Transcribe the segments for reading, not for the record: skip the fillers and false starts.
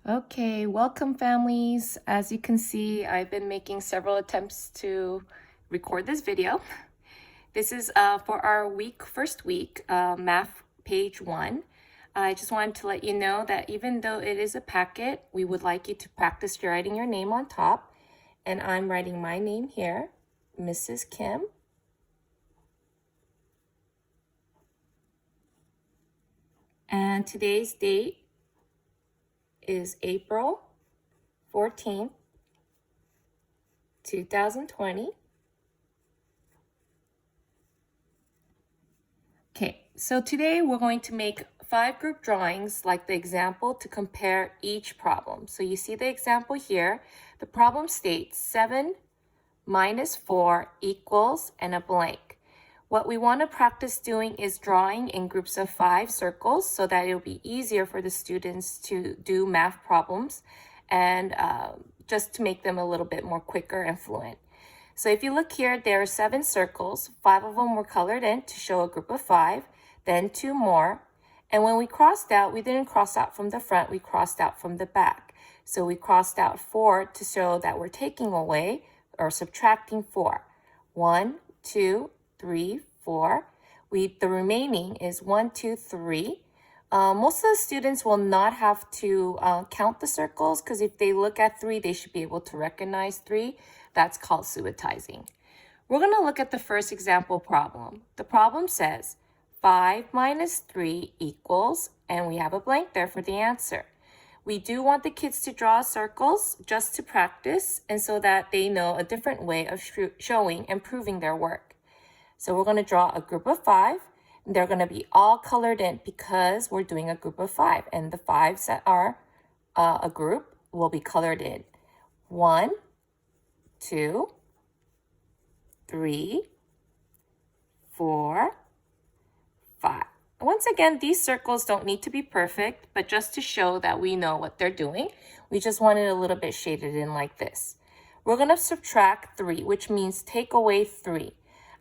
Okay, welcome families. As you can see, I've been making several attempts to record this video. This is for our first week, math page 1. I just wanted to let you know that even though it is a packet, we would like you to practice writing your name on top. And I'm writing my name here, Mrs. Kim. And today's date is April 14th, 2020. Okay, so today we're going to make 5 group drawings like the example to compare each problem. So you see the example here. The problem states 7 minus 4 equals and a blank. What we want to practice doing is drawing in groups of 5 circles so that it'll be easier for the students to do math problems and just to make them a little bit more quicker and fluent. So if you look here, there are 7 circles. 5 of them were colored in to show a group of 5, then 2 more. And when we crossed out, we didn't cross out from the front, we crossed out from the back. So we crossed out 4 to show that we're taking away or subtracting 4. 1, 2, 3, 4. The remaining is 1, 2, 3. Most of the students will not have to count the circles because if they look at 3, they should be able to recognize 3. That's called suitizing. We're going to look at the first example problem. The problem says 5 minus 3 equals, and we have a blank there for the answer. We do want the kids to draw circles just to practice and so that they know a different way of showing and proving their work. So we're going to draw a group of 5. They're going to be all colored in because we're doing a group of 5. And the 5s that are a group will be colored in. 1, 2, 3, 4, 5. Once again, these circles don't need to be perfect, but just to show that we know what they're doing, we just want it a little bit shaded in like this. We're going to subtract 3, which means take away 3.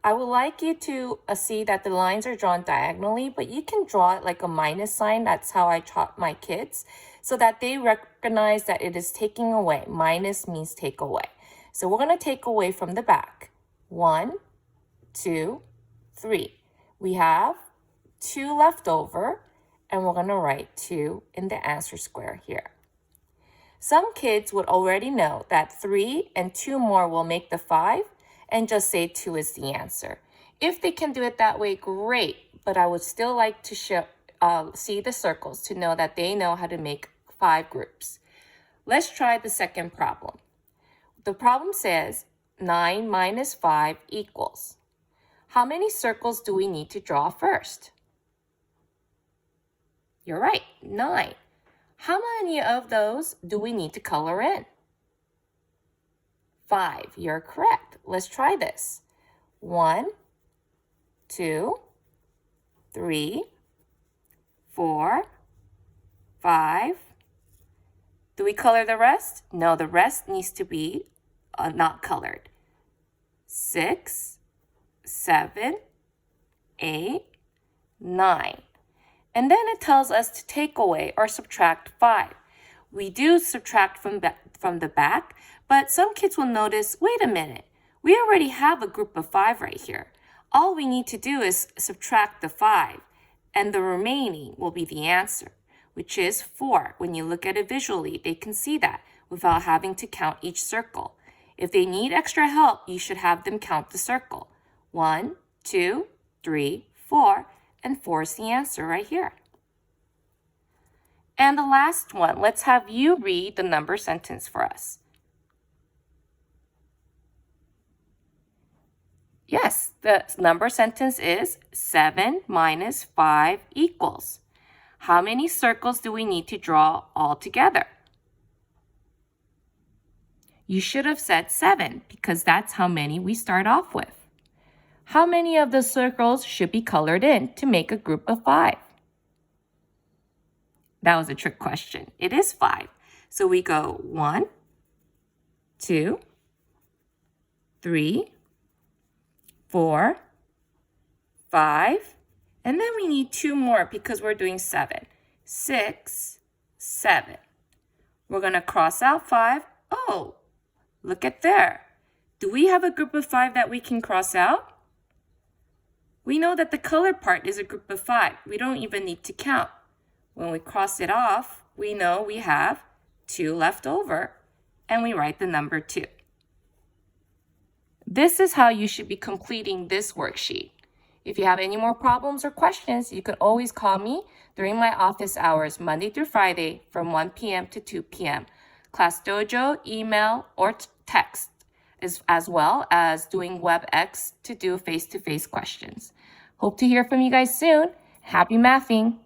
I would like you to see that the lines are drawn diagonally, but you can draw it like a minus sign. That's how I taught my kids, so that they recognize that it is taking away. Minus means take away. So we're going to take away from the back. 1, 2, 3. We have 2 left over, and we're going to write 2 in the answer square here. Some kids would already know that 3 and 2 more will make the 5, and just say 2 is the answer. If they can do it that way, great, but I would still like to see the circles to know that they know how to make 5 groups. Let's try the second problem. The problem says 9 minus 5 equals. How many circles do we need to draw first? You're right, 9. How many of those do we need to color in? 5. You're correct. Let's try this. 1, 2, 3, 4, 5. Do we color the rest? No, the rest needs to be not colored. 6, 7, 8, 9. And then it tells us to take away or subtract 5. We do subtract from the back, but some kids will notice, wait a minute, we already have a group of 5 right here. All we need to do is subtract the 5, and the remaining will be the answer, which is 4. When you look at it visually, they can see that without having to count each circle. If they need extra help, you should have them count the circle. 1, 2, 3, 4, and 4 is the answer right here. And the last one, let's have you read the number sentence for us. Yes, the number sentence is 7 minus 5 equals. How many circles do we need to draw all together? You should have said 7 because that's how many we start off with. How many of the circles should be colored in to make a group of 5? That was a trick question. It is 5. So we go 1, 2, 3, 4, 5, and then we need 2 more because we're doing 7. 6, 7. We're going to cross out 5. Oh, look at there. Do we have a group of 5 that we can cross out? We know that the color part is a group of 5. We don't even need to count. When we cross it off, we know we have 2 left over, and we write the number 2. This is how you should be completing this worksheet. If you have any more problems or questions, you can always call me during my office hours, Monday through Friday, from 1 p.m. to 2 p.m. Class Dojo, email, or text, as well as doing WebEx to do face-to-face questions. Hope to hear from you guys soon. Happy mathing!